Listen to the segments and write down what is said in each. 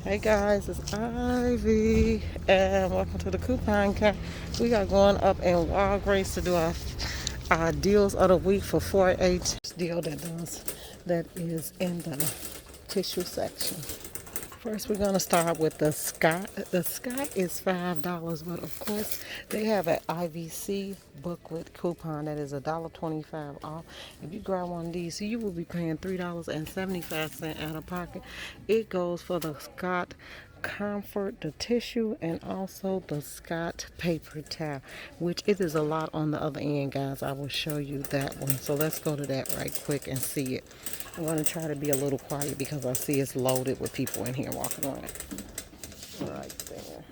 Hey guys, it's Ivy, and welcome to the coupon count. We are going up in Walgreens to do our deals of the week for 4H deal that is in the tissue section. First, we're gonna start with the Scott. The Scott is $5, but of course they have an IVC booklet coupon that is $1.25 off. If you grab one of these, you will be paying $3.75 out of pocket. It goes for the Scott Comfort, the tissue, and also the Scott paper towel, which it is a lot on the other end, guys. I will show you that one. So let's go to that right quick and see it. I'm going to try to be a little quiet because I see it's loaded with people in here walking around. Right there.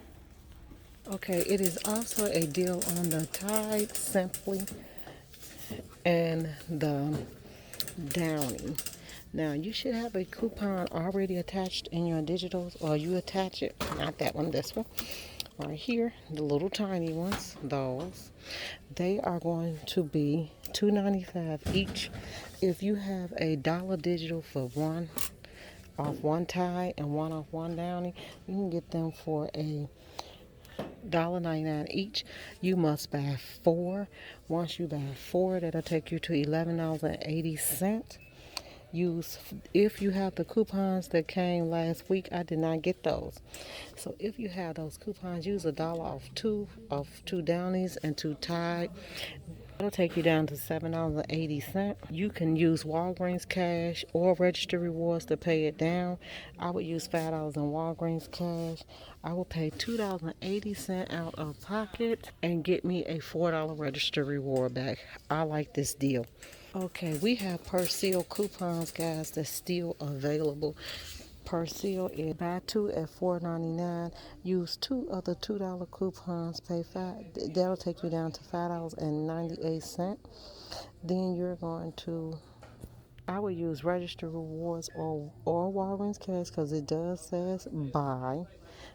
Okay, it is also a deal on the Tide Simply and the Downy. Now, you should have a coupon already attached in your digitals, or you attach it, not that one, this one, right here, the little tiny ones, those. They are going to be $2.95 each. If you have a dollar digital for one off one Tide and one off one Downy, you can get them for a $1.99 each. You must buy four. Once you buy four, that'll take you to $11.80. Use if you have the coupons that came last week. I did not get those, so if you have those coupons, use $1 off two Downies and two Tide. It'll take you down to $7.80. You can use Walgreens cash or register rewards to pay it down. I would use $5 in Walgreens cash. I will pay $2.80 out of pocket and get me a $4 register reward back. I like this deal. Okay, we have per seal coupons, guys, that's still available. Per seal is buy two at $4.99. Use two of the $2 coupons. Pay five. That'll take you down to $5.98. Then you're going to. I would use register rewards or Walgreens cash because it does says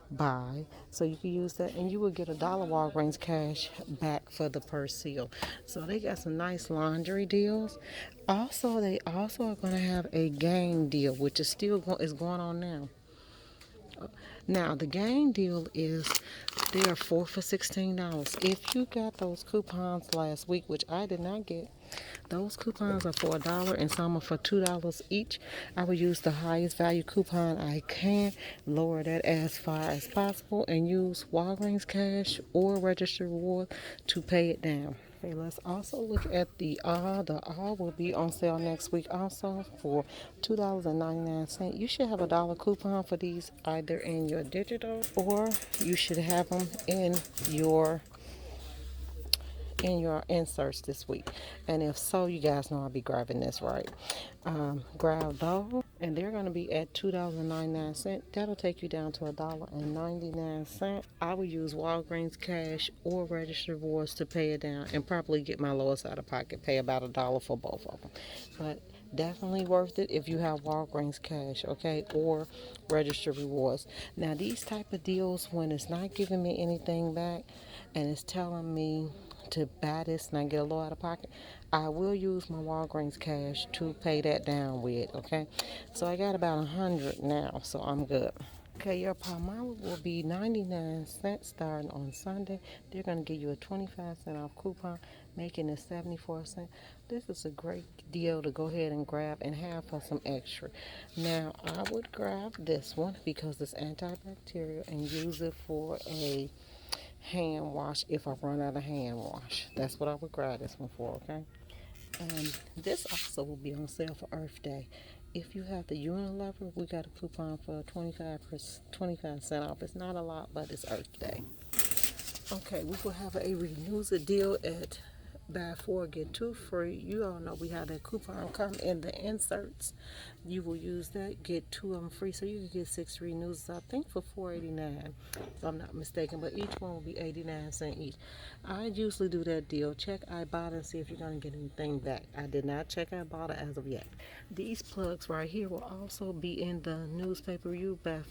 buy, so you can use that, and you will get $1 Walgreens cash back for the per seal. So they got some nice laundry deals. Also, they also are going to have a game deal, which is is going on now. Now the game deal is they are four for $16. If you got those coupons last week, which I did not get, those coupons are for $1 and some are for $2 each. I will use the highest value coupon I can, lower that as far as possible, and use Walgreens cash or register reward to pay it down. Okay, let's also look at the R. The R will be on sale next week also for $2.99. You should have $1 coupon for these either in your digital, or you should have them in your inserts this week. And if so, you guys know I'll be grabbing this, right? Grab those, and they're going to be at $2.99. That'll take you down to $1.99. I will use Walgreens cash or register rewards to pay it down and probably get my lowest out of pocket, pay about $1 for both of them. But definitely worth it if you have Walgreens cash, okay, or register rewards. Now these type of deals, when it's not giving me anything back and it's telling me to buy this and I get a low out of pocket, I will use my Walgreens cash to pay that down with, okay? So I got about 100 now, so I'm good. Okay, your Palmolive will be 99 cents starting on Sunday. They're going to give you a 25-cent off coupon, making it 74 cents. This is a great deal to go ahead and grab and have for some extra. Now, I would grab this one because it's antibacterial and use it for a hand wash if I run out of hand wash. That's what I would grab this one for, okay? This also will be on sale for Earth Day. If you have the Unilever, we got a coupon for 25% off. It's not a lot, but it's Earth Day. Okay, we will have a Renews a deal at buy four get two free. You all know we have that coupon come in the inserts. You will use that, get two of them free, so you can get 6 Renews, I think, for $4.89, if I'm not mistaken. But each one will be 89 cents each. I usually do that deal. Check Ibotta and see if you're gonna get anything back. I did not check Ibotta as of yet. These plugs right here will also be in the newspaper. You buy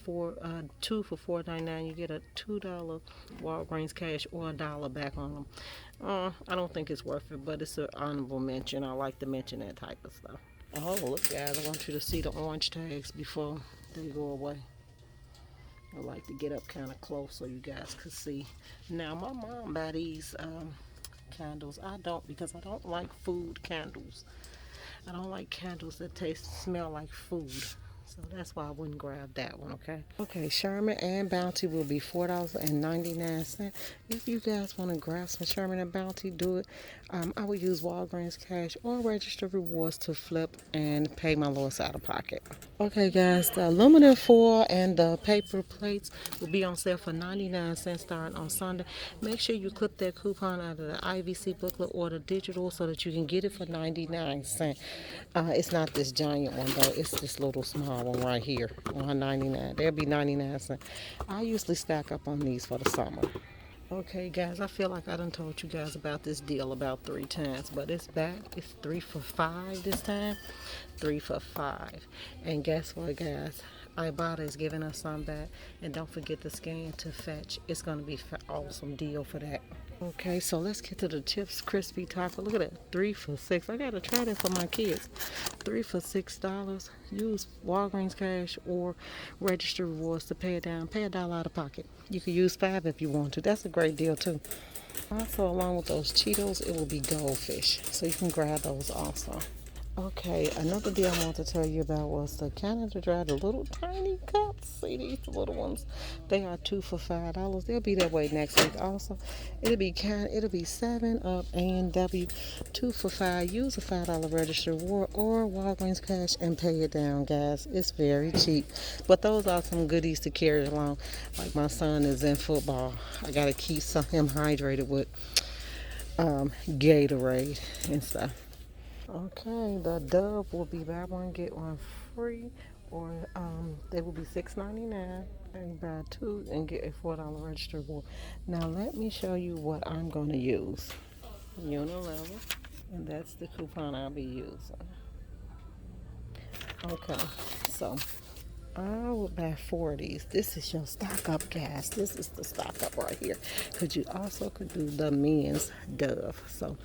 two for $4.99. You get a $2 Walgreens cash or $1 back on them. I don't think it's worth it, but it's an honorable mention. I like to mention that type of stuff. Oh, look, guys, I want you to see the orange tags before they go away. I like to get up kind of close so you guys could see. Now my mom buy these candles. I don't, because I don't like food candles. I don't like candles that smell like food. So that's why I wouldn't grab that one, okay? Okay, Sherman and Bounty will be $4.99. If you guys want to grab some Sherman and Bounty, do it. I would use Walgreens cash or register rewards to flip and pay my lowest out of pocket. Okay, guys, the aluminum foil and the paper plates will be on sale for 99 cents starting on Sunday. Make sure you clip that coupon out of the IVC booklet or the digital so that you can get it for 99 cents. It's not this giant one though, it's this little small one right here, 199. They'll be 99 cents. I usually stack up on these for the summer. Okay, guys, I feel like I done told you guys about this deal about 3 times, but it's back. It's 3 for $5 this time. 3 for $5. And guess what, guys? Ibotta is giving us some back. And don't forget to scan to fetch. It's going to be an awesome deal for that. Okay, so let's get to the Chips Crispy Taco. Look at that, 3 for $6. I gotta try that for my kids. 3 for $6. Use Walgreens cash or register rewards to pay it down. Pay $1 out of pocket. You can use 5 if you want to. That's a great deal too. Also, along with those Cheetos, it will be goldfish, so you can grab those also. Okay, another deal I want to tell you about was the Canada Dry, the little tiny cups. See these little ones? They are 2 for $5. They'll be that way next week also. It'll be 7 Up A&W, 2 for $5. Use a $5 register or Walgreens cash and pay it down, guys. It's very cheap. But those are some goodies to carry along. Like my son is in football. I gotta keep him hydrated with Gatorade and stuff. Okay, the Dove will be buy one get one free, or they will be $6.99 and buy 2 and get a $4 register reward. Now let me show you what I'm going to use. Unilever, and that's the coupon I'll be using. Okay, so I would buy 4 of these. This is your stock up, guys. This is the stock up right here. Because you also could do the men's Dove. So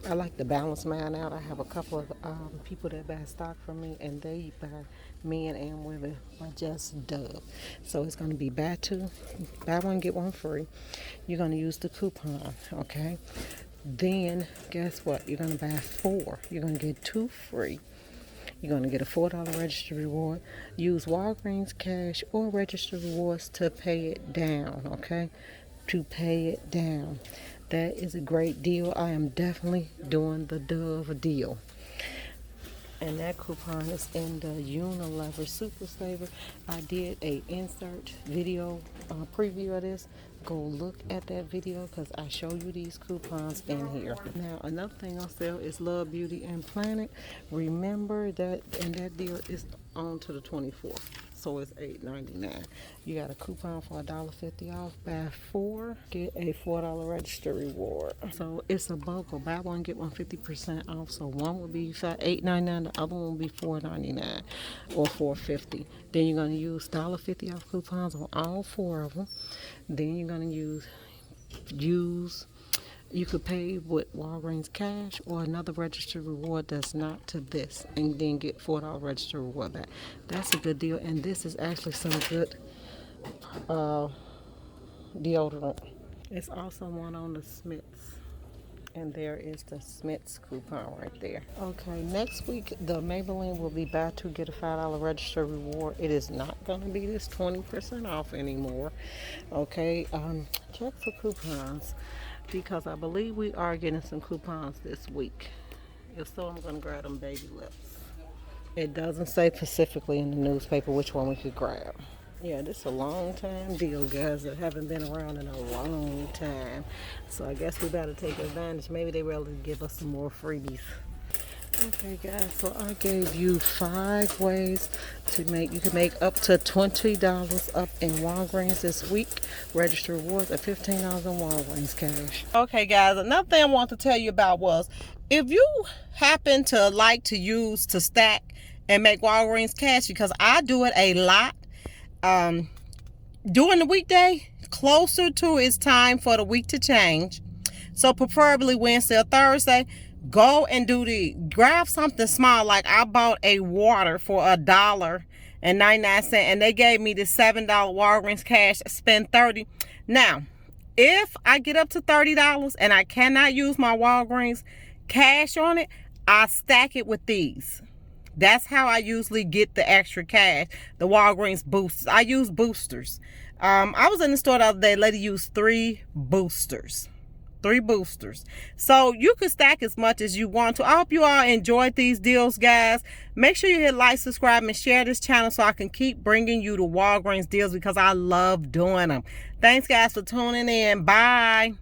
I like to balance mine out. I have a couple of people that buy stock from me, and they buy men and women by just Dove. So it's going to be buy 2, buy 1 get 1 free. You're going to use the coupon, okay? Then guess what? You're going to buy 4. You're going to get 2 free. You're going to get a $4 register reward. Use Walgreens cash or register rewards to pay it down, okay? To pay it down. That is a great deal. I am definitely doing the Dove deal. And that coupon is in the Unilever Super Saver. I did a insert video preview of this. Go look at that video because I show you these coupons in here. Now another thing on sale is Love Beauty and Planet. Remember that, and that deal is on to the 24th. So it's $8.99. You got a coupon for $1.50 off. Buy 4, get a $4 register reward. So it's a bundle. Buy 1 get 1 50% off. So one will be $8.99. The other one will be $4.99 or $4.50. Then you're gonna use $1.50 off coupons on all 4 of them. Then you're gonna use. You could pay with Walgreens cash or another registered reward that's not to this, and then get $4 registered reward back. That's a good deal, and this is actually some good deodorant. It's also one on the Smiths, and there is the Smiths coupon right there. Okay, next week the Maybelline will be buy 2 get a $5 register reward. It is not going to be this 20% off anymore. Okay, check for coupons, because I believe we are getting some coupons this week. If so, I'm going to grab them baby lips. It doesn't say specifically in the newspaper which one we could grab. Yeah, this is a long time deal, guys, that haven't been around in a long time. So I guess we better take advantage. Maybe they will give us some more freebies. Okay, guys, so I gave you 5 ways to make, you can make up to $20 up in Walgreens this week. Register rewards at $15 in Walgreens cash. Okay, guys, another thing I want to tell you about was, if you happen to like to use to stack and make Walgreens cash, because I do it a lot, during the weekday, closer to it's time for the week to change. So preferably Wednesday or Thursday, go and grab something small. Like I bought a water for $1 and they gave me this $7 Walgreens cash, spend 30. Now, if I get up to $30 and I cannot use my Walgreens cash on it, I stack it with these. That's how I usually get the extra cash, the Walgreens boosters. I use boosters. I was in the store the other day, lady used 3 boosters. 3 boosters. So you can stack as much as you want to. I hope you all enjoyed these deals, guys. Make sure you hit like, subscribe, and share this channel so I can keep bringing you the Walgreens deals because I love doing them. Thanks, guys, for tuning in. Bye.